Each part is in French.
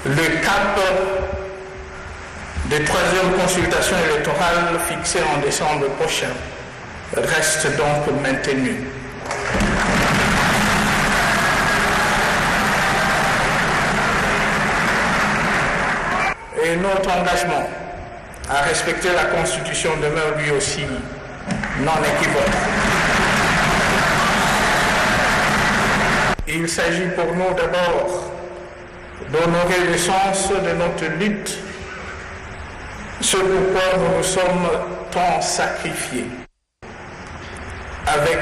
Le cap des troisièmes consultations électorales fixées en décembre prochain reste donc maintenu. Et notre engagement à respecter la Constitution demeure lui aussi non équivoque. Il s'agit pour nous d'abord d'honorer le sens de notre lutte, ce pourquoi nous nous sommes tant sacrifiés, avec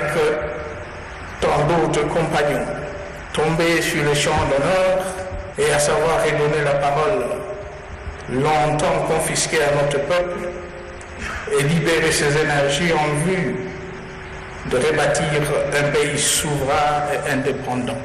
tant d'autres compagnons, tombés sur le champ d'honneur, et à savoir redonner la parole longtemps confisquée à notre peuple, et libérer ses énergies en vue de rebâtir un pays souverain et indépendant.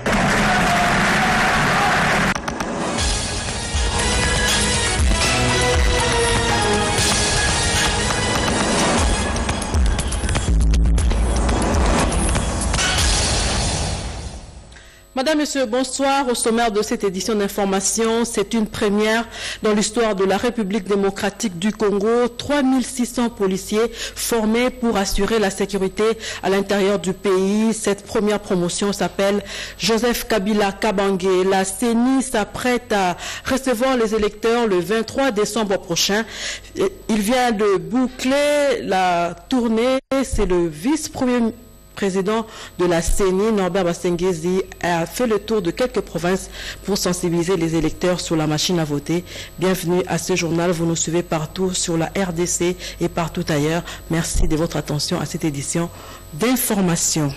Madame, Monsieur, bonsoir. Au sommaire de cette édition d'information, c'est une première dans l'histoire de la République démocratique du Congo. 3600 policiers formés pour assurer la sécurité à l'intérieur du pays. Cette première promotion s'appelle Joseph Kabila Kabange. La CENI s'apprête à recevoir les électeurs le 23 décembre prochain. Il vient de boucler la tournée. C'est le vice-premier président de la CENI, Norbert Basengezi, a fait le tour de quelques provinces pour sensibiliser les électeurs sur la machine à voter. Bienvenue à ce journal. Vous nous suivez partout sur la RDC et partout ailleurs. Merci de votre attention à cette édition d'information.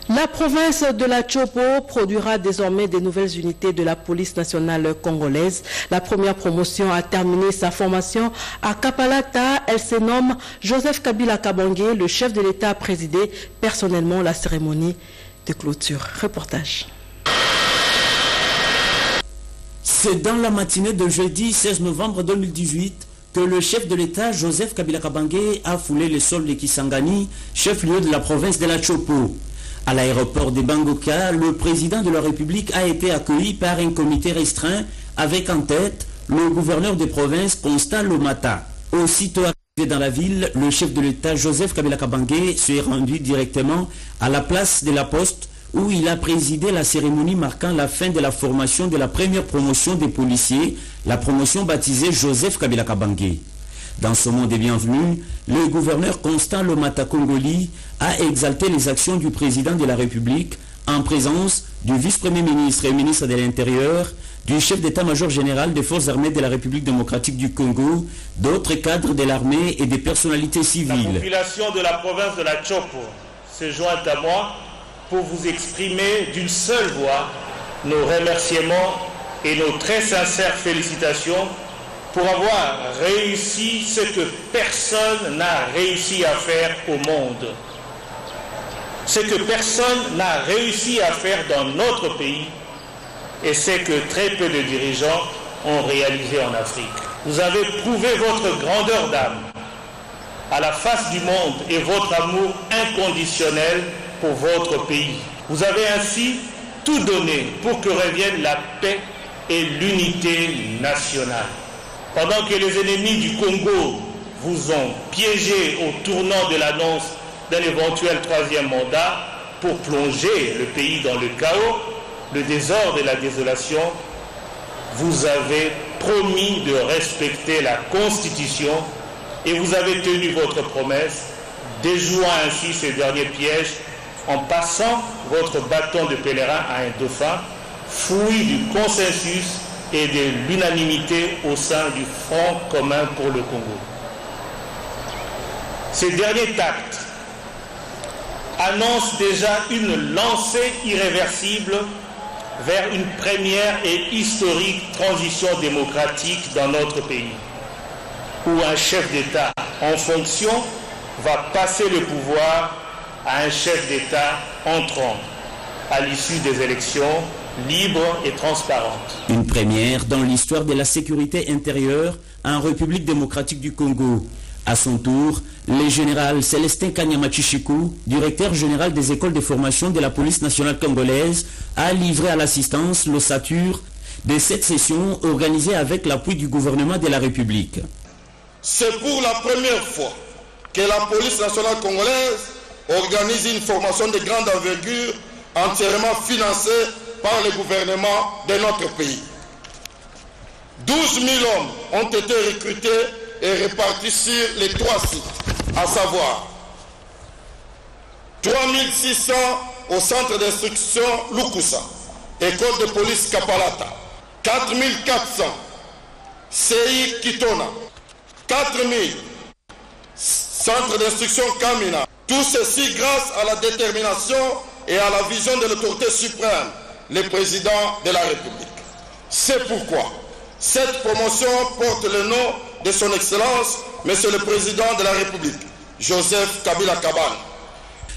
La province de la Chopo produira désormais des nouvelles unités de la police nationale congolaise. La première promotion a terminé sa formation à Kapalata. Elle se nomme Joseph Kabila Kabange. Le chef de l'État a présidé personnellement la cérémonie de clôture. Reportage. C'est dans la matinée de jeudi 16 novembre 2018 que le chef de l'État, Joseph Kabila Kabange, a foulé le sol de Kisangani, chef-lieu de la province de la Chopo. À l'aéroport de Bangoka, le président de la République a été accueilli par un comité restreint avec en tête le gouverneur de province Constant Lomata. Aussitôt arrivé dans la ville, le chef de l'État Joseph Kabila Kabange s'est rendu directement à la place de la Poste où il a présidé la cérémonie marquant la fin de la formation de la première promotion des policiers, la promotion baptisée Joseph Kabila Kabange. Dans ce mot de bienvenue, le gouverneur Constant Lomata Congoli a exalté les actions du président de la République en présence du vice-premier ministre et ministre de l'Intérieur, du chef d'état-major général des forces armées de la République démocratique du Congo, d'autres cadres de l'armée et des personnalités civiles. La population de la province de la Chopo se joint à moi pour vous exprimer d'une seule voix nos remerciements et nos très sincères félicitations pour avoir réussi ce que personne n'a réussi à faire au monde. Ce que personne n'a réussi à faire dans notre pays et ce que très peu de dirigeants ont réalisé en Afrique. Vous avez prouvé votre grandeur d'âme à la face du monde et votre amour inconditionnel pour votre pays. Vous avez ainsi tout donné pour que revienne la paix et l'unité nationale. Pendant que les ennemis du Congo vous ont piégé au tournant de l'annonce d'un éventuel troisième mandat pour plonger le pays dans le chaos, le désordre et la désolation, vous avez promis de respecter la Constitution et vous avez tenu votre promesse, déjouant ainsi ces derniers pièges en passant votre bâton de pèlerin à un dauphin, fruit du consensus et de l'unanimité au sein du Front commun pour le Congo. Ces derniers actes annoncent déjà une lancée irréversible vers une première et historique transition démocratique dans notre pays, où un chef d'État en fonction va passer le pouvoir à un chef d'État entrant à l'issue des élections libres et transparentes. Une première dans l'histoire de la sécurité intérieure en République démocratique du Congo. À son tour, le général Célestin Kanyama-Chichikou, directeur général des écoles de formation de la police nationale congolaise, a livré à l'assistance l'ossature de cette session organisée avec l'appui du gouvernement de la République. C'est pour la première fois que la police nationale congolaise organise une formation de grande envergure entièrement financée par le gouvernement de notre pays. 12 000 hommes ont été recrutés et répartis sur les 3 sites, à savoir 3 600 au centre d'instruction Lukusa, école de police Kapalata, 4 400 CI Kitona, 4 000 centre d'instruction Kamina. Tout ceci grâce à la détermination et à la vision de l'autorité suprême, le président de la République. C'est pourquoi cette promotion porte le nom de son Excellence, Monsieur le Président de la République, Joseph Kabila Kabange.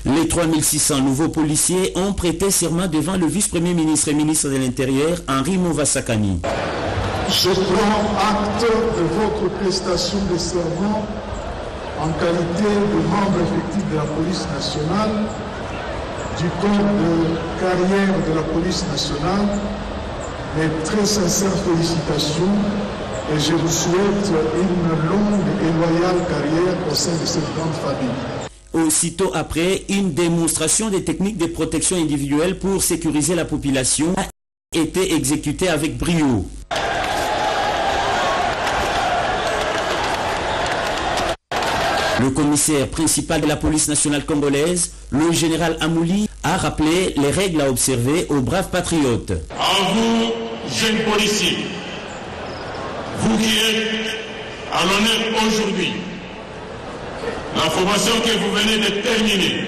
Les 3600 nouveaux policiers ont prêté serment devant le vice-premier ministre et ministre de l'Intérieur, Henri Mouvasakani. Je prends acte de votre prestation de serment en qualité de membre effectif de la police nationale, du corps de carrière de la police nationale. Mes très sincères félicitations et je vous souhaite une longue et loyale carrière au sein de cette grande famille. Aussitôt après, une démonstration des techniques de protection individuelle pour sécuriser la population a été exécutée avec brio. Le commissaire principal de la police nationale congolaise, le général Amouli, a rappelé les règles à observer aux braves patriotes. À vous, jeunes policiers, vous qui êtes à l'honneur aujourd'hui, la formation que vous venez de terminer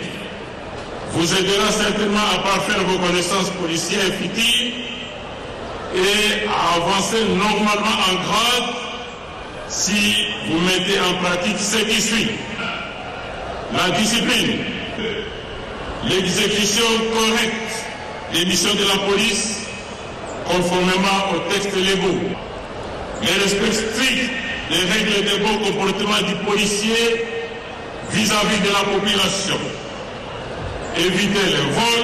vous aidera certainement à parfaire vos connaissances policières fictives et à avancer normalement en grade si vous mettez en pratique ce qui suit. La discipline, l'exécution correcte des missions de la police conformément aux textes légaux, le respect strict des règles de bon comportement du policier vis-à-vis de la population, éviter le vol,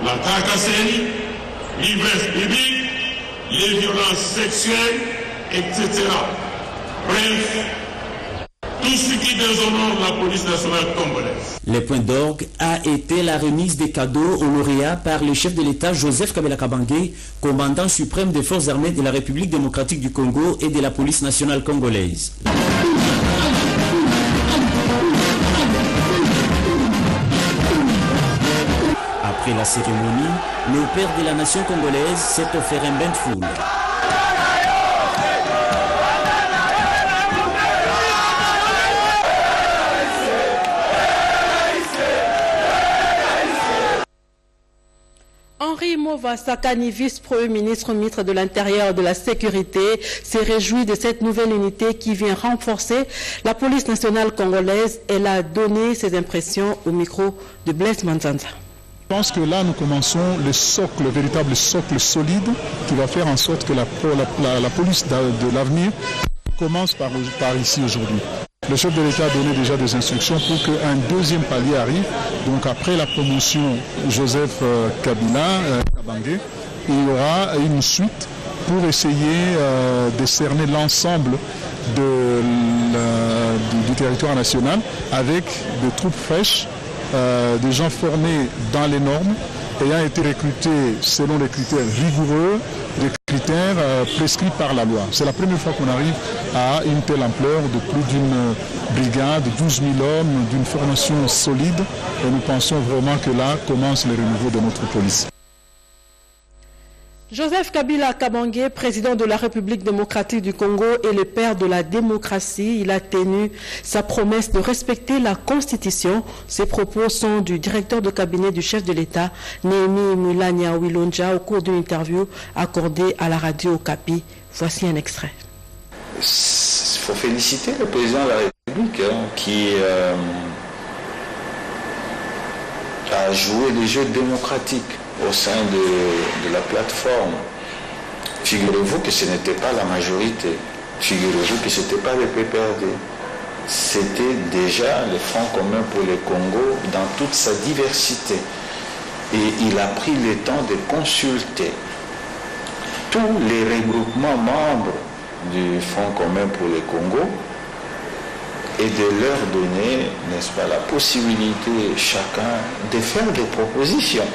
la tracasserie, l'ivresse publique, les violences sexuelles, etc. Bref, tout ce qui déshonore la police nationale congolaise. Le point d'orgue a été la remise des cadeaux aux lauréats par le chef de l'État Joseph Kabila Kabange, commandant suprême des forces armées de la République démocratique du Congo et de la police nationale congolaise. Après la cérémonie, le père de la nation congolaise s'est offert un bain de foule. Henri Mouvasakani, vice-premier ministre de l'Intérieur et de la Sécurité, s'est réjoui de cette nouvelle unité qui vient renforcer la police nationale congolaise. Elle a donné ses impressions au micro de Blaise Manzanza. Je pense que là, nous commençons le véritable socle solide qui va faire en sorte que la police de l'avenir commence par ici aujourd'hui. Le chef de l'État a donné déjà des instructions pour qu'un deuxième palier arrive. Donc après la promotion Joseph Kabila Kabange, il y aura une suite pour essayer de cerner l'ensemble du territoire national avec des troupes fraîches, des gens formés dans les normes, ayant été recrutés selon les critères rigoureux, des critères prescrits par la loi. C'est la première fois qu'on arrive à une telle ampleur de plus d'une brigade, de 12 000 hommes, d'une formation solide. Et nous pensons vraiment que là commence le renouveau de notre police. Joseph Kabila Kabange, président de la République démocratique du Congo et le père de la démocratie, il a tenu sa promesse de respecter la Constitution. Ces propos sont du directeur de cabinet du chef de l'État, Néhémie Mulania Wilonja, au cours d'une interview accordée à la radio Okapi. Voici un extrait. Il faut féliciter le président de la République qui a joué les jeux démocratiques au sein de la plateforme. Figurez-vous que ce n'était pas la majorité. Figurez-vous que ce n'était pas le PPRD. c'était déjà le Front commun pour le Congo dans toute sa diversité. Et il a pris le temps de consulter tous les regroupements membres du Front commun pour le Congo et de leur donner, n'est-ce pas, la possibilité chacun de faire des propositions.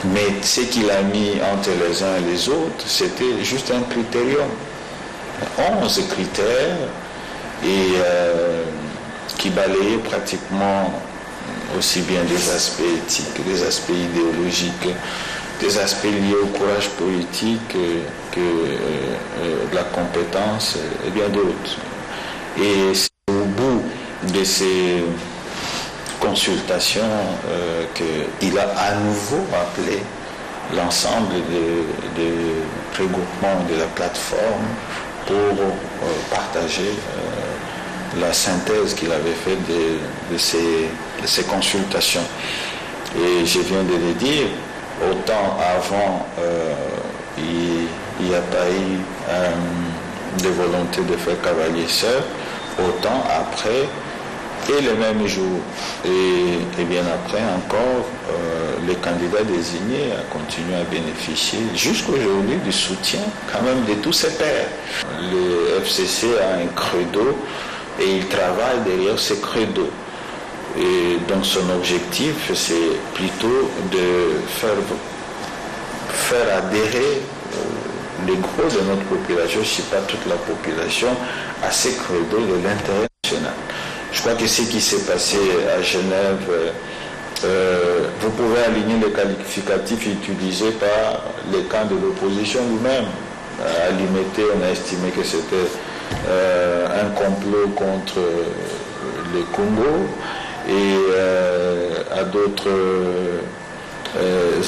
Mais ce qu'il a mis entre les uns et les autres, c'était juste un critérium. 11 critères et qui balayaient pratiquement aussi bien des aspects éthiques, des aspects idéologiques, des aspects liés au courage politique que de la compétence et bien d'autres. Et c'est au bout de ces consultations qu'il a à nouveau appelé l'ensemble des regroupements de la plateforme pour partager la synthèse qu'il avait faite de ces consultations. Et je viens de le dire, autant avant il n'y a pas eu de volonté de faire cavalier seul, autant après et le même jour et bien après encore les candidats désignés a continué à bénéficier jusqu'aujourd'hui du soutien quand même de tous ses pairs. Le FCC a un credo et il travaille derrière ce credo. Et donc son objectif, c'est plutôt de faire adhérer le gros de notre population, si pas toute la population, à ce credo de l'intérêt national. Je crois que ce qui s'est passé à Genève, vous pouvez aligner les qualificatifs utilisés par les camps de l'opposition lui-même. À l'IMT, on a estimé que c'était un complot contre le Congo et à d'autres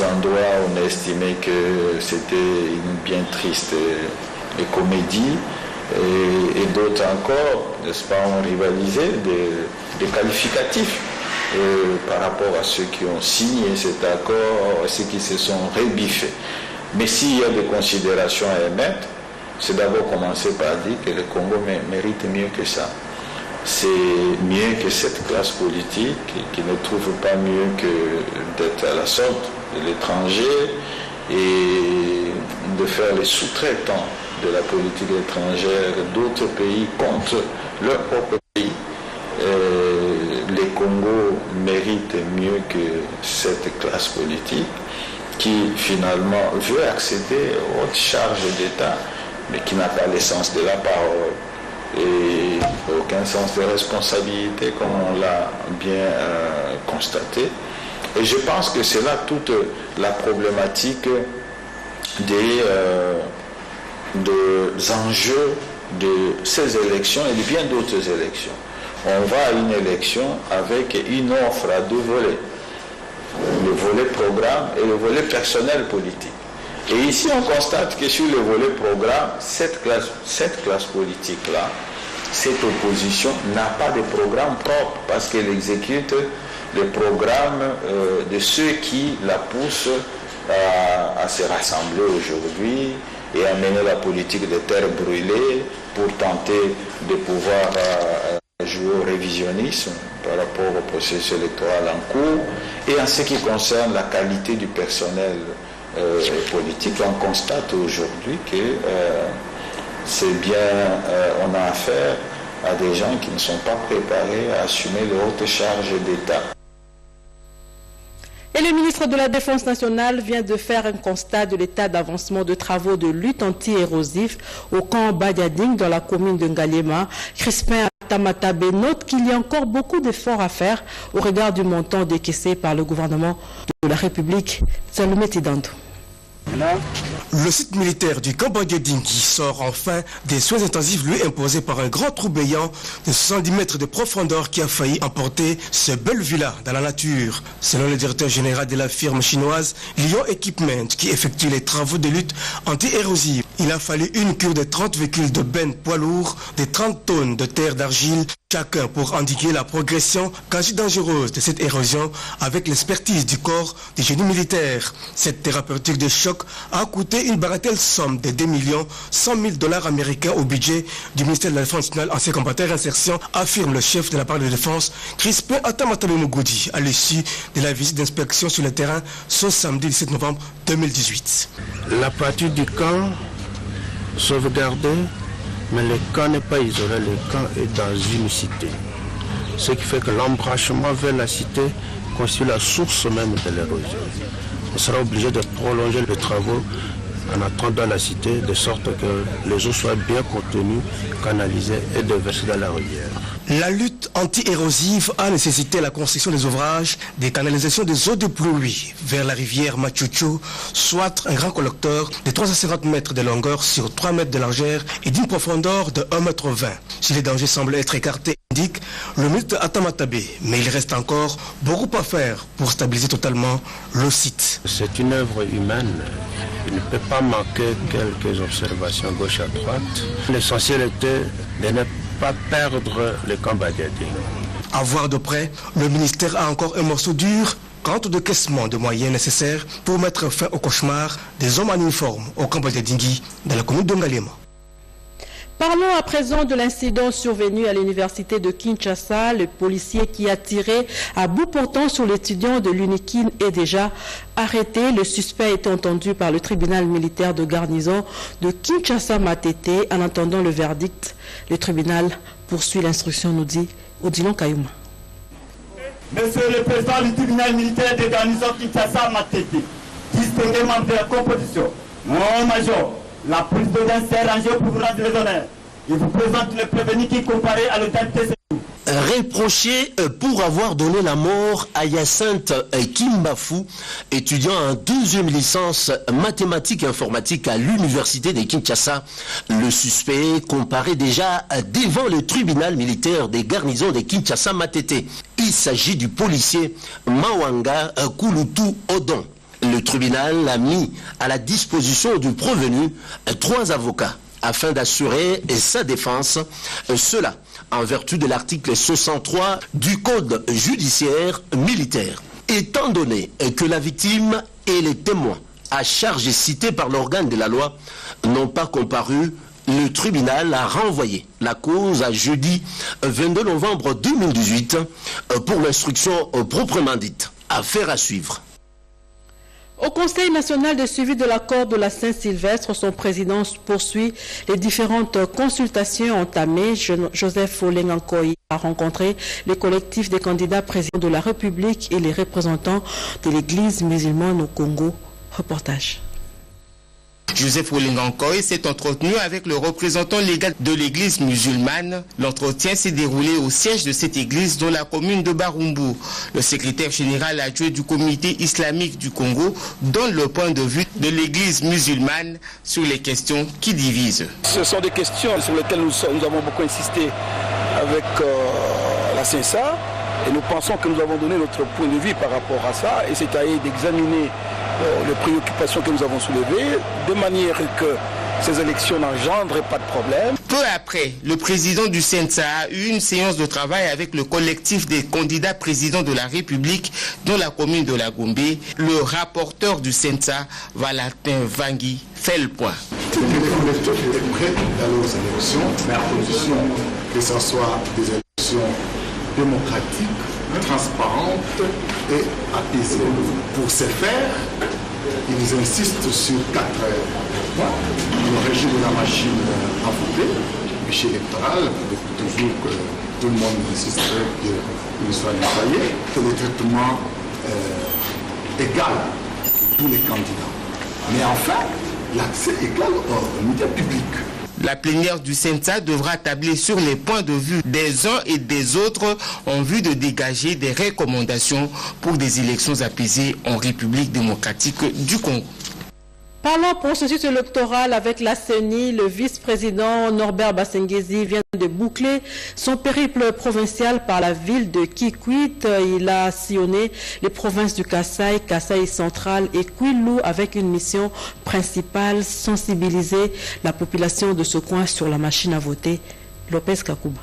endroits, on a estimé que c'était une bien triste comédie. Et d'autres encore, n'est-ce pas, ont rivalisé des qualificatifs par rapport à ceux qui ont signé cet accord, à ceux qui se sont rebiffés. Mais s'il y a des considérations à émettre, c'est d'abord commencer par dire que le Congo mérite mieux que ça. C'est mieux que cette classe politique qui ne trouve pas mieux que d'être à la sorte de l'étranger et de faire les sous-traitants de la politique étrangère d'autres pays contre leur propre pays. Les Congos méritent mieux que cette classe politique qui finalement veut accéder aux hautes charges d'État, mais qui n'a pas le sens de la parole et aucun sens de responsabilité, comme on l'a bien constaté. Et je pense que c'est là toute la problématique des enjeux de ces élections et de bien d'autres élections. On va à une élection avec une offre à deux volets, le volet programme et le volet personnel politique. Et ici, on constate que sur le volet programme, cette classe politique-là, cette opposition n'a pas de programme propre parce qu'elle exécute le programme de ceux qui la poussent à se rassembler aujourd'hui et à mener la politique des terres brûlées pour tenter de pouvoir jouer au révisionnisme par rapport au processus électoral en cours. Et en ce qui concerne la qualité du personnel politique, on constate aujourd'hui que c'est bien, on a affaire à des gens qui ne sont pas préparés à assumer les hautes charges d'État. Et le ministre de la Défense nationale vient de faire un constat de l'état d'avancement de travaux de lutte anti-érosif au camp Badiading dans la commune de Ngaliema. Crispin Tamatabe note qu'il y a encore beaucoup d'efforts à faire au regard du montant décaissé par le gouvernement de la République. Salomé Tidando. Le site militaire du camp Badiading qui sort enfin des soins intensifs lui imposés par un grand trou béant de 70 mètres de profondeur qui a failli emporter ce bel villa dans la nature. Selon le directeur général de la firme chinoise Lyon Equipment qui effectue les travaux de lutte anti-érosive, il a fallu une cure de 30 véhicules de bennes poids lourds de 30 tonnes de terre d'argile chacun pour indiquer la progression quasi dangereuse de cette érosion avec l'expertise du corps du génie militaire. Cette thérapeutique de choc a coûté une bagatelle somme de 2 100 000 $ américains au budget du ministère de la Défense nationale, ancien combattant et insertion, affirme le chef de la part de défense, Crispin Atamatabe Mougodi, à l'issue de la visite d'inspection sur le terrain ce samedi 17 novembre 2018. La partie du camp sauvegardée, mais le camp n'est pas isolé, le camp est dans une cité. Ce qui fait que l'embrachement vers la cité constitue la source même de l'érosion. On sera obligé de prolonger les travaux en attendant la cité, de sorte que les eaux soient bien contenues, canalisées et déversées dans la rivière. La lutte anti-érosive a nécessité la construction des ouvrages des canalisations des eaux de pluie vers la rivière Machuchu, soit un grand collecteur de 350 mètres de longueur sur 3 mètres de largeur et d'une profondeur de 1,20 m. Si les dangers semblent être écartés, indique le ministre Atamatabe, mais il reste encore beaucoup à faire pour stabiliser totalement le site. C'est une œuvre humaine. Il ne peut pas manquer quelques observations gauche à droite. L'essentiel était de ne pas perdre le combat des digues. À voir de près, le ministère a encore un morceau dur quant au décaissement de moyens nécessaires pour mettre fin au cauchemar des hommes en uniforme au camp des Dingui dans la commune de Ngalema. Parlons à présent de l'incident survenu à l'université de Kinshasa. Le policier qui a tiré à bout portant sur l'étudiant de l'UNIKIN est déjà arrêté. Le suspect est entendu par le tribunal militaire de garnison de Kinshasa-Matete. En attendant le verdict, le tribunal poursuit l'instruction, nous dit Odilon Kayouma. Monsieur le président du tribunal militaire de garnison Kinshasa-Matete, distingué membre de la composition, mon major, la police de l'Inde s'est rangée pour vous rendre les honneurs. Il vous présente le prévenu qui comparait à l'hôtel TCU. Reproché pour avoir donné la mort à Hyacinthe Kimbafu, étudiant en 2e licence mathématiques et informatique à l'université de Kinshasa. Le suspect comparait déjà devant le tribunal militaire des garnisons de Kinshasa-Matete. Il s'agit du policier Mawanga Kulutu Odon. Le tribunal a mis à la disposition du prévenu 3 avocats afin d'assurer sa défense, cela en vertu de l'article 63 du Code judiciaire militaire. Étant donné que la victime et les témoins à charge cités par l'organe de la loi n'ont pas comparu, le tribunal a renvoyé la cause à jeudi 22 novembre 2018 pour l'instruction proprement dite. Affaire à suivre. Au Conseil national de suivi de l'accord de la Saint-Sylvestre, son président poursuit les différentes consultations entamées. Joseph Olengankoy a rencontré les collectifs des candidats présidents de la République et les représentants de l'Église musulmane au Congo. Reportage. Joseph Olengankoy s'est entretenu avec le représentant légal de l'église musulmane. L'entretien s'est déroulé au siège de cette église dans la commune de Barumbu. Le secrétaire général adjoint du comité islamique du Congo donne le point de vue de l'église musulmane sur les questions qui divisent. Ce sont des questions sur lesquelles nous avons beaucoup insisté avec la CINSA et nous pensons que nous avons donné notre point de vue par rapport à ça et c'est à eux d'examiner les préoccupations que nous avons soulevées, de manière que ces élections n'engendrent pas de problème. Peu après, le président du CENSA a eu une séance de travail avec le collectif des candidats présidents de la République dans la commune de la Gombe. Le rapporteur du CENSA, Valentin Vangui, fait le point. Le collectif est prêt d'aller aux élections, mais à condition que ce soit des élections démocratiques, transparentes et apaisées. Pour ce faire, ils insistent sur 4 points. Le régime de la machine à voter, le fichier électoral, depuis toujours que tout le monde insisterait qu'il soit nettoyé, que le traitement égal pour tous les candidats. Mais enfin, l'accès égal aux médias publics. La plénière du CENSA devra tabler sur les points de vue des uns et des autres en vue de dégager des recommandations pour des élections apaisées en République démocratique du Congo. Parlons processus électoral avec la CENI. Le vice-président Norbert Bassengezi vient de boucler son périple provincial par la ville de Kikwit. Il a sillonné les provinces du Kasaï, Kasaï central et Kwilu avec une mission principale, sensibiliser la population de ce coin sur la machine à voter. Lopez Kakouba.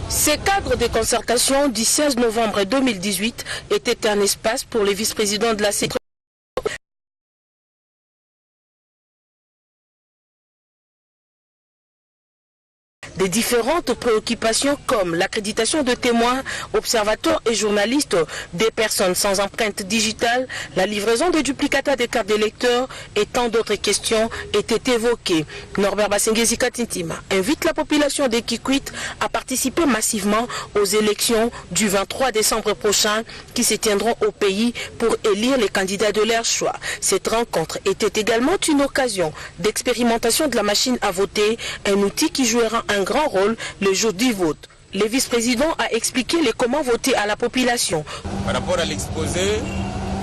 Ce cadre de concertation du 16 novembre 2018 était un espace pour les vice-présidents de la CENI des différentes préoccupations comme l'accréditation de témoins, observateurs et journalistes, des personnes sans empreinte digitale, la livraison de duplicata des cartes d'électeurs et tant d'autres questions étaient évoquées. Norbert Basengezi Katintima invite la population de Kikwit à participer massivement aux élections du 23 décembre prochain qui se tiendront au pays pour élire les candidats de leur choix. Cette rencontre était également une occasion d'expérimentation de la machine à voter, un outil qui jouera un grand rôle le jour du vote. Le vice-président a expliqué les comment voter à la population. Par rapport à l'exposé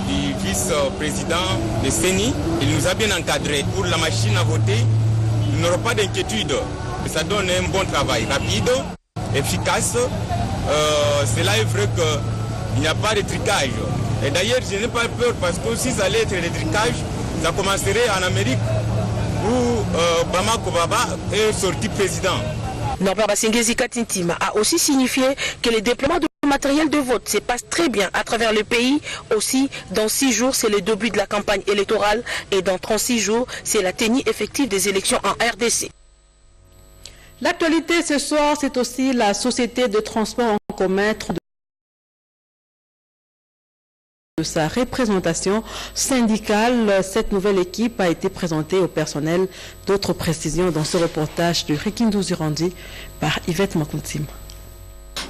du vice-président de CENI, il nous a bien encadré. Pour la machine à voter, nous n'aurons pas d'inquiétude. Ça donne un bon travail, rapide, efficace. Cela est vrai qu'il n'y a pas de tricage. Et d'ailleurs, je n'ai pas peur parce que si ça allait être des tricages, ça commencerait en Amérique où Bamako Baba est sorti président. Norbert Basengezi Katintima a aussi signifié que le déploiement de matériel de vote se passe très bien à travers le pays. Aussi, dans 6 jours, c'est le début de la campagne électorale et dans 36 jours, c'est la tenue effective des élections en RDC. L'actualité ce soir, c'est aussi la société de transport en commun de sa représentation syndicale. Cette nouvelle équipe a été présentée au personnel. D'autres précisions dans ce reportage de Rikindu Zurandi par Yvette Makuntim.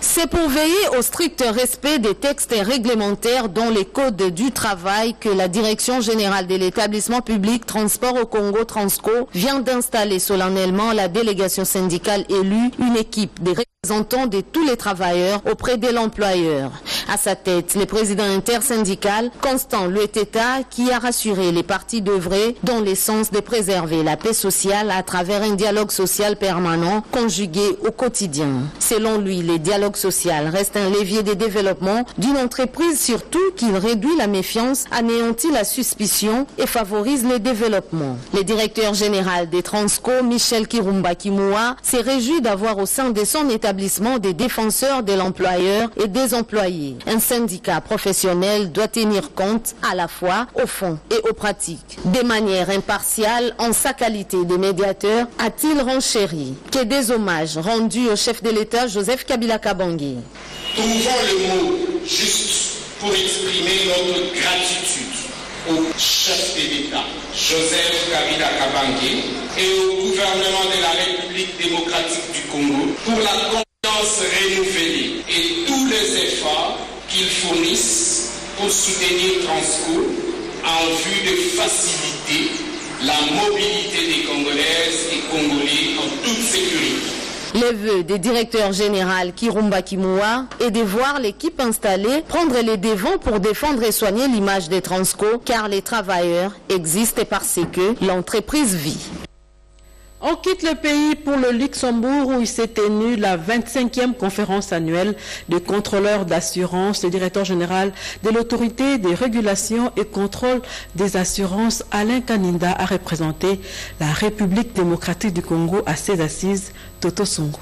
C'est pour veiller au strict respect des textes réglementaires dont les codes du travail que la Direction générale de l'établissement public Transport au Congo Transco vient d'installer solennellement la délégation syndicale élue, une équipe des représentants de tous les travailleurs auprès de l'employeur. À sa tête, le président intersyndical, Constant Lueteta, qui a rassuré les parties d'œuvrer dans le sens de préserver la paix sociale à travers un dialogue social permanent conjugué au quotidien. Selon lui, le dialogue social reste un levier de développement d'une entreprise, surtout qu'il réduit la méfiance, anéantit la suspicion et favorise le développement. Le directeur général des Transco, Michel Kirumba Kimua, s'est réjoui d'avoir au sein de son établissement des défenseurs de l'employeur et des employés. Un syndicat professionnel doit tenir compte à la fois au fond et aux pratiques. De manière impartiale, en sa qualité de médiateur, a-t-il renchéri que des hommages rendus au chef de l'État Joseph Kabila Kabange. Trouvons le mot juste pour exprimer notre gratitude au chef de l'État Joseph Kabila Kabange et au gouvernement de la République démocratique du Congo pour la confiance renouvelée et tous les efforts qu'ils fournissent pour soutenir Transco en vue de faciliter la mobilité des Congolaises et Congolais en toute sécurité. Le vœu des directeurs généraux Kirumba Kimua est de voir l'équipe installée prendre les devants pour défendre et soigner l'image des Transco, car les travailleurs existent parce que l'entreprise vit. On quitte le pays pour le Luxembourg où il s'est tenu la 25e conférence annuelle des contrôleurs d'assurance. Le directeur général de l'autorité des régulations et contrôle des assurances, Alain Kaninda, a représenté la République démocratique du Congo à ses assises. Toto Songo.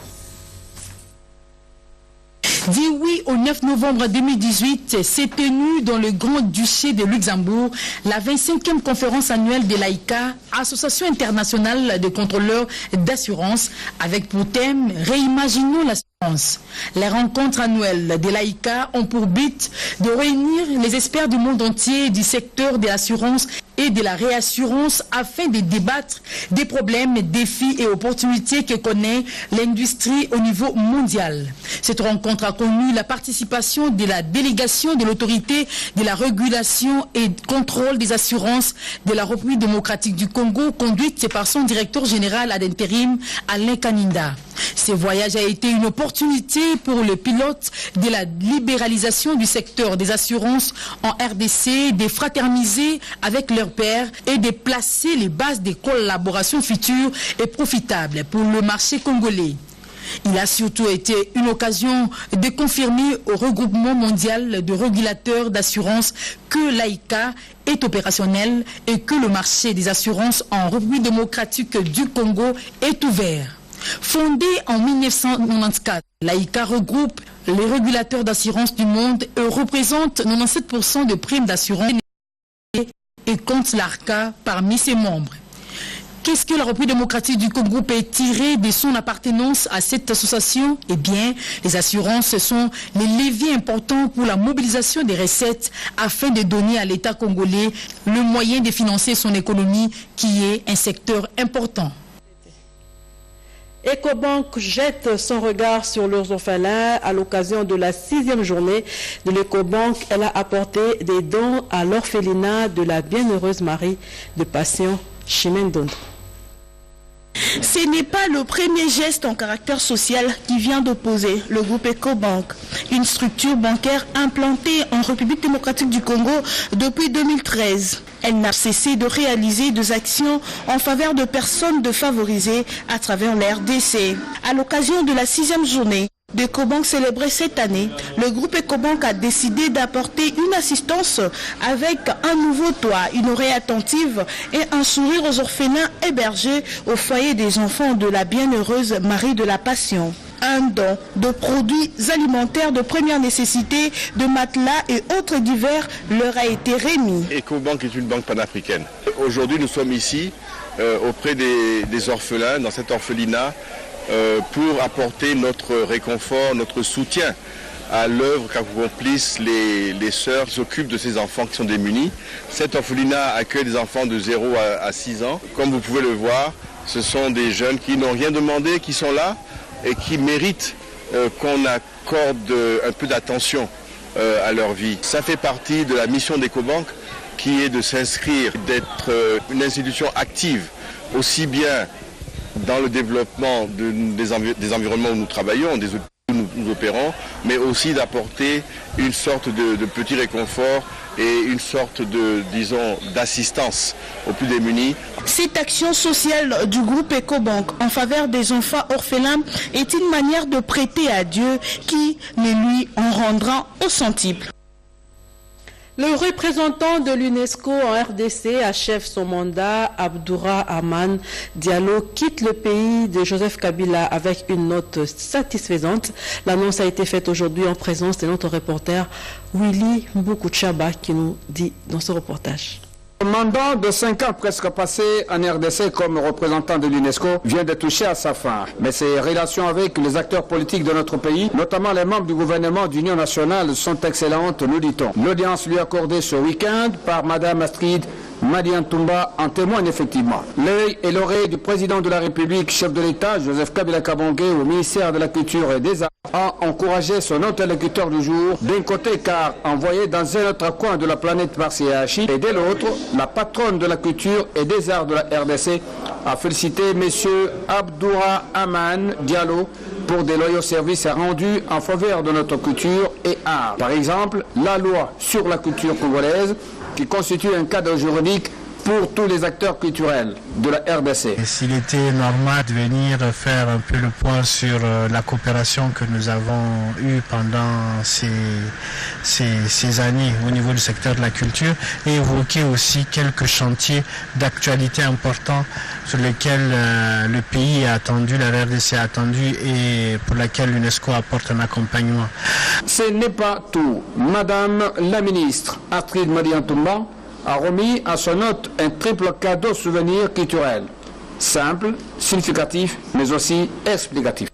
Du 8 au 9 novembre 2018, s'est tenue dans le Grand-Duché de Luxembourg la 25e conférence annuelle de l'AICA, Association internationale de contrôleurs d'assurance, avec pour thème « Réimaginons l'assurance ». Les rencontres annuelles de l'AICA ont pour but de réunir les experts du monde entier du secteur de l'assurance et de la réassurance afin de débattre des problèmes, défis et opportunités que connaît l'industrie au niveau mondial. Cette rencontre a connu la participation de la délégation de l'autorité de la régulation et contrôle des assurances de la République démocratique du Congo, conduite par son directeur général ad intérim, Alain Kaninda. Ce voyage a été une opportunité pour les pilotes de la libéralisation du secteur des assurances en RDC de fraterniser avec leurs pairs et de placer les bases des collaborations futures et profitables pour le marché congolais. Il a surtout été une occasion de confirmer au regroupement mondial de régulateurs d'assurance que l'AICA est opérationnel et que le marché des assurances en République démocratique du Congo est ouvert. Fondée en 1994, l'AICA regroupe les régulateurs d'assurance du monde et représente 97% de primes d'assurance et compte l'ARCA parmi ses membres. Qu'est-ce que la République démocratique du Congo peut tirer de son appartenance à cette association? Eh bien, les assurances sont les leviers importants pour la mobilisation des recettes afin de donner à l'État congolais le moyen de financer son économie qui est un secteur important. Ecobank jette son regard sur leurs orphelins à l'occasion de la 6e journée de l'Ecobank. Elle a apporté des dons à l'orphelinat de la Bienheureuse Marie de Passion Chimendon. Ce n'est pas le premier geste en caractère social qui vient d'opposer le groupe Ecobank, une structure bancaire implantée en République démocratique du Congo depuis 2013. Elle n'a cessé de réaliser des actions en faveur de personnes défavorisées à travers la RDC. À l'occasion de la 6e journée d'Ecobank célébrée cette année, le groupe Ecobank a décidé d'apporter une assistance avec un nouveau toit, une oreille attentive et un sourire aux orphelins hébergés au foyer des enfants de la Bienheureuse Marie de la Passion. Un don de produits alimentaires de première nécessité, de matelas et autres divers leur a été remis. Ecobank est une banque panafricaine. Aujourd'hui, nous sommes ici auprès des orphelins, dans cet orphelinat, pour apporter notre réconfort, notre soutien à l'œuvre qu'accomplissent les sœurs qui s'occupent de ces enfants qui sont démunis. Cet orphelinat accueille des enfants de 0 à 6 ans. Comme vous pouvez le voir, ce sont des jeunes qui n'ont rien demandé, qui sont là et qui méritent qu'on accorde un peu d'attention à leur vie. Ça fait partie de la mission d'Ecobank qui est de s'inscrire, d'être une institution active, aussi bien dans le développement des environnements où nous travaillons, des outils où nous opérons, mais aussi d'apporter une sorte de petit réconfort et une sorte d'assistance aux plus démunis. Cette action sociale du groupe Ecobank en faveur des enfants orphelins est une manière de prêter à Dieu qui ne lui en rendra au centuple. Le représentant de l'UNESCO en RDC achève son mandat. Abdourahmane Diallo quitte le pays de Joseph Kabila avec une note satisfaisante. L'annonce a été faite aujourd'hui en présence de notre reporter Willy Mboukoutchaba qui nous dit dans ce reportage. Le mandat de 5 ans presque passé en RDC comme représentant de l'UNESCO vient de toucher à sa fin. Mais ses relations avec les acteurs politiques de notre pays, notamment les membres du gouvernement d'Union nationale, sont excellentes, nous dit-on. L'audience lui accordée ce week-end par Mme Astrid Madiantoumba en témoigne effectivement. L'œil et l'oreille du président de la République, chef de l'État, Joseph Kabila Kabange, au ministère de la Culture et des Arts, a encouragé son interlocuteur du jour, d'un côté car envoyé dans un autre coin de la planète par CHI, et de l'autre, la patronne de la culture et des arts de la RDC a félicité M. Abdourahmane Diallo pour des loyaux services rendus en faveur de notre culture et art. Par exemple, la loi sur la culture congolaise, qui constitue un cadre juridique pour tous les acteurs culturels de la RDC. S'il était normal de venir faire un peu le point sur la coopération que nous avons eue pendant ces années au niveau du secteur de la culture et évoquer aussi quelques chantiers d'actualité importants sur lesquels le pays a attendu, la RDC a attendu et pour laquelle l'UNESCO apporte un accompagnement. Ce n'est pas tout. Madame la ministre Astrid Madiantoumba a remis à son hôte un triple cadeau souvenir culturel. Simple, significatif, mais aussi explicatif.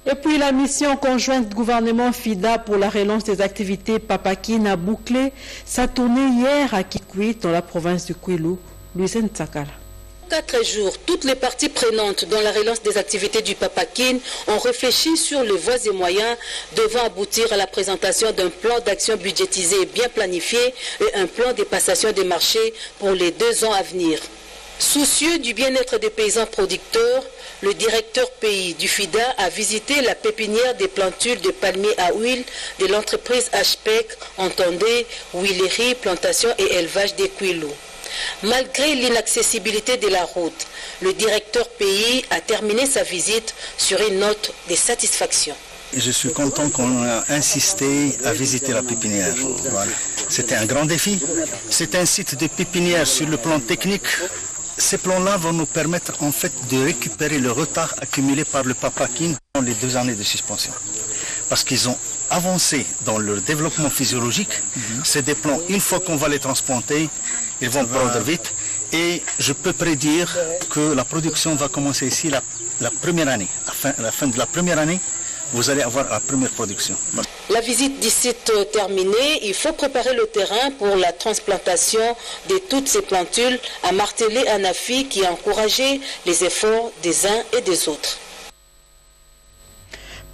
Et puis la mission conjointe gouvernement FIDA pour la relance des activités Papakine a bouclé sa tournée hier à Kikwit dans la province du Kwilu. Louise Tsakala. 4 jours, toutes les parties prenantes dans la relance des activités du Papakine ont réfléchi sur les voies et moyens devant aboutir à la présentation d'un plan d'action budgétisé et bien planifié et un plan de passation des marchés pour les 2 ans à venir. Soucieux du bien-être des paysans producteurs, le directeur pays du FIDA a visité la pépinière des plantules de palmiers à huile de l'entreprise HPEC, entendez huilerie, plantation et élevage des Kwilu. Malgré l'inaccessibilité de la route, le directeur pays a terminé sa visite sur une note de satisfaction. Je suis content qu'on a insisté à visiter la pépinière. Voilà. C'était un grand défi. C'est un site de pépinière sur le plan technique. Ces plans-là vont nous permettre en fait de récupérer le retard accumulé par le Papakine dans les 2 années de suspension. Parce qu'ils ont avancé dans leur développement physiologique. C'est des plans, une fois qu'on va les transplanter, ils vont prendre vite. Et je peux prédire que la production va commencer ici la première année. À la fin de la première année, vous allez avoir la première production. La visite d'ici terminée, il faut préparer le terrain pour la transplantation de toutes ces plantules, a martelé Anafi qui a encouragé les efforts des uns et des autres.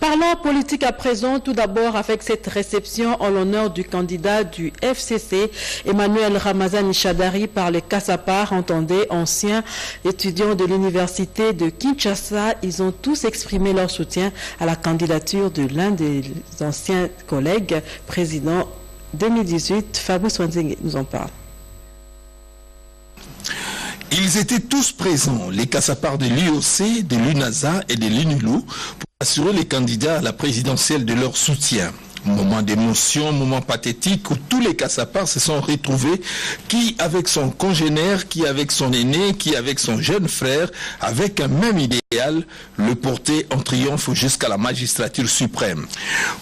Parlons politique à présent, tout d'abord avec cette réception en l'honneur du candidat du FCC, Emmanuel Ramazani Shadari, par les Kassapar, entendez, anciens étudiants de l'université de Kinshasa. Ils ont tous exprimé leur soutien à la candidature de l'un des anciens collègues, président 2018. Fabrice Wanzeng nous en parle. Ils étaient tous présents, les Kassapar de l'UOC, de l'UNASA et de l'UNILU, pour assurer les candidats à la présidentielle de leur soutien. Moment d'émotion, moment pathétique où tous les Kassapar se sont retrouvés, qui avec son congénère, qui avec son aîné, qui avec son jeune frère, avec un même idéal, le porter en triomphe jusqu'à la magistrature suprême.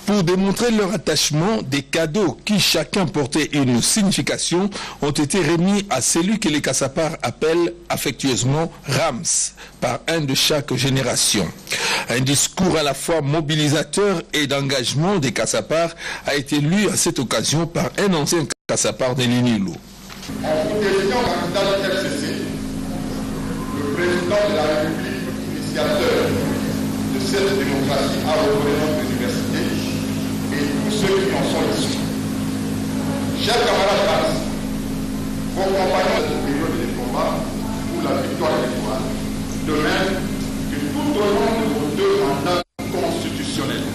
Pour démontrer leur attachement, des cadeaux qui chacun portait une signification ont été remis à celui que les Kassapar appellent affectueusement Rams, par un de chaque génération. Un discours à la fois mobilisateur et d'engagement des Kassapar a été lu à cette occasion par un ancien Kassapar de l'UNILU. En vous désignant candidat du FCC, le président de la République, initiateur de cette démocratie à reconnaissance des universités et tous ceux qui en sont issus. Chers camarades, vos compagnons de cette période de combat pour la victoire électorale, de même que tout au long de vos deux mandats constitutionnels.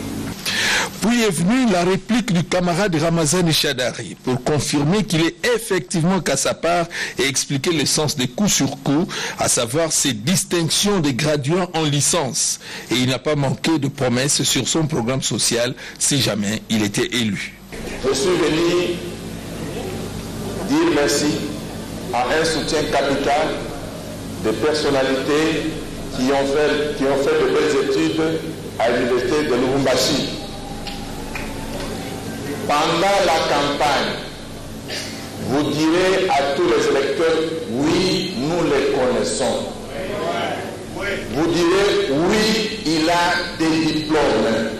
Puis est venue la réplique du camarade Ramazani Shadari pour confirmer qu'il est effectivement Kassapar et expliquer le sens des coups sur coups, à savoir ses distinctions des graduats en licence. Et il n'a pas manqué de promesses sur son programme social si jamais il était élu. Je suis venu dire merci à un soutien capital des personnalités qui ont fait de belles études à l'université de Lubumbashi. Pendant la campagne, vous direz à tous les électeurs, oui, nous les connaissons. Vous direz, oui, il a des diplômes.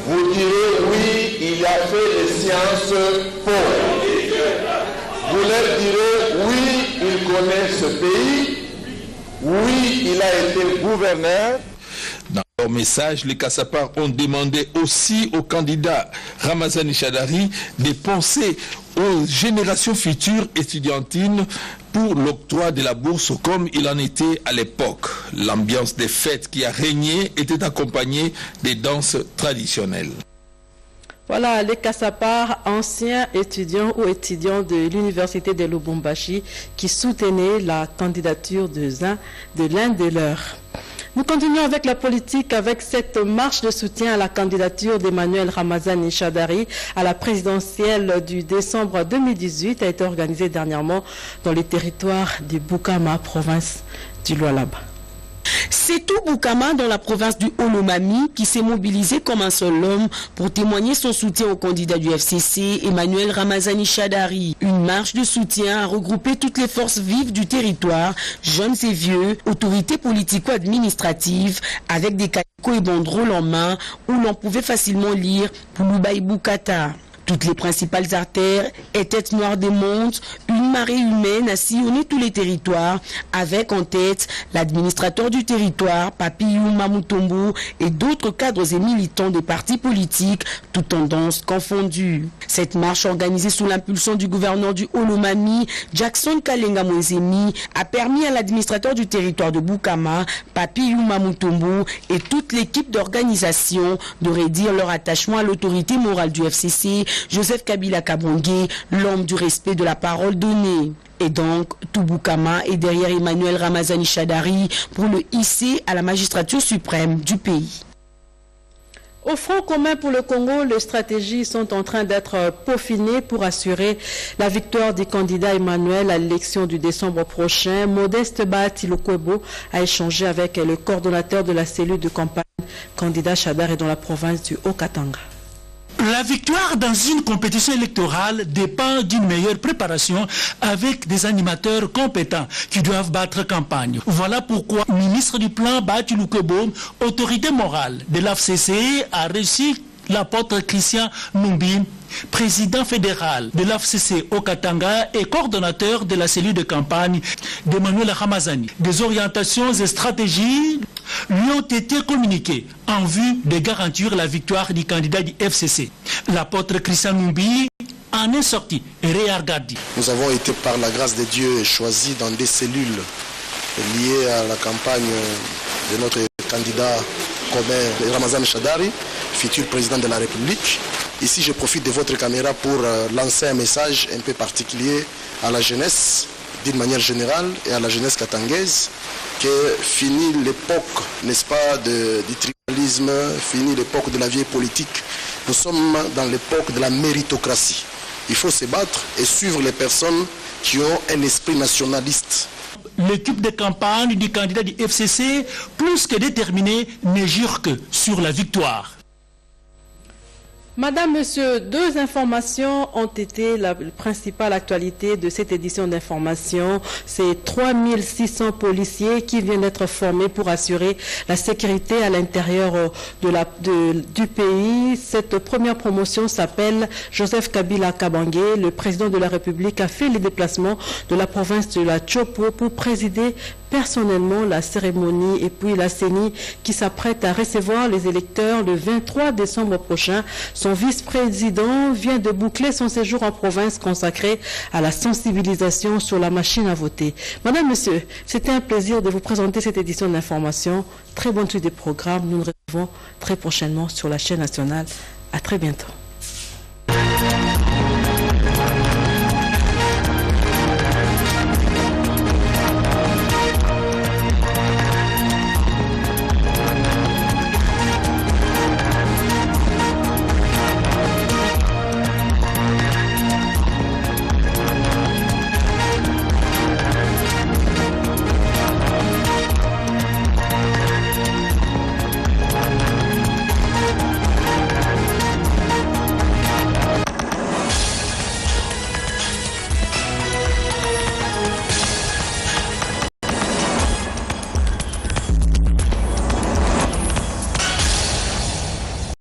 Vous direz, oui, il a fait les sciences po. Vous leur direz, oui, il connaît ce pays. Oui, il a été gouverneur. Dans leur message, les Kassapar ont demandé aussi au candidat Ramazani Shadari de penser aux générations futures étudiantines pour l'octroi de la bourse comme il en était à l'époque. L'ambiance des fêtes qui a régné était accompagnée des danses traditionnelles. Voilà les Kassapar, anciens étudiants ou étudiants de l'université de Lubumbashi qui soutenaient la candidature de l'un de leurs. Nous continuons avec la politique, avec cette marche de soutien à la candidature d'Emmanuel Ramazani Shadari à la présidentielle du décembre 2018 a été organisée dernièrement dans le territoire du Bukama, province du Lualaba. C'est tout Bukama dans la province du Olomami qui s'est mobilisé comme un seul homme pour témoigner son soutien au candidat du FCC, Emmanuel Ramazani Shadari. Une marche de soutien a regroupé toutes les forces vives du territoire, jeunes et vieux, autorités politico-administratives, avec des calicos et banderoles en main où l'on pouvait facilement lire Pulubai Bukata. Toutes les principales artères et têtes noires des mondes, une marée humaine a sillonné tous les territoires, avec en tête l'administrateur du territoire, Papiyou Mamutombo, et d'autres cadres et militants des partis politiques, toutes tendances confondues. Cette marche organisée sous l'impulsion du gouverneur du Olomami, Jackson Kalenga Mwezemi, a permis à l'administrateur du territoire de Bukama, Papiyou Mamutombo, et toute l'équipe d'organisation de redire leur attachement à l'autorité morale du FCC, Joseph Kabila Kabonge, l'homme du respect de la parole donnée. Et donc, tout Bukama est derrière Emmanuel Ramazani Shadari pour le hisser à la magistrature suprême du pays. Au Front commun pour le Congo, les stratégies sont en train d'être peaufinées pour assurer la victoire du candidat Emmanuel à l'élection du décembre prochain. Modeste Bahati-Lokwebo a échangé avec le coordonnateur de la cellule de campagne, candidat Shadari dans la province du Haut-Katanga. La victoire dans une compétition électorale dépend d'une meilleure préparation avec des animateurs compétents qui doivent battre campagne. Voilà pourquoi le ministre du Plan, Bati Loukebo, autorité morale de l'AFCC, a reçu l'apôtre Christian Numbi, président fédéral de l'AFCC au Katanga et coordonnateur de la cellule de campagne d'Emmanuel Ramazani. Des orientations et stratégies lui ont été communiquées en vue de garantir la victoire du candidat du FCC. L'apôtre Christian Numbi en est sorti et regardé. Nous avons été par la grâce de Dieu choisis dans des cellules liées à la campagne de notre candidat commun Ramazani Shadari, futur président de la République. Ici, je profite de votre caméra pour lancer un message un peu particulier à la jeunesse, d'une manière générale, et à la jeunesse katangaise, que fini l'époque, n'est-ce pas, du tribalisme, fini l'époque de la vieille politique. Nous sommes dans l'époque de la méritocratie. Il faut se battre et suivre les personnes qui ont un esprit nationaliste. L'équipe de campagne du candidat du FCC, plus que déterminée, ne jure que sur la victoire. Madame, Monsieur, deux informations ont été la principale actualité de cette édition d'information. C'est 3600 policiers qui viennent d'être formés pour assurer la sécurité à l'intérieur du pays. Cette première promotion s'appelle Joseph Kabila Kabange. Le président de la République a fait les déplacements de la province de la Chopo pour présider personnellement la cérémonie, et puis la CENI qui s'apprête à recevoir les électeurs le 23 décembre prochain. Son vice-président vient de boucler son séjour en province consacré à la sensibilisation sur la machine à voter. Madame, Monsieur, c'était un plaisir de vous présenter cette édition d'information. Très bonne suite des programmes. Nous nous retrouvons très prochainement sur la chaîne nationale. À très bientôt.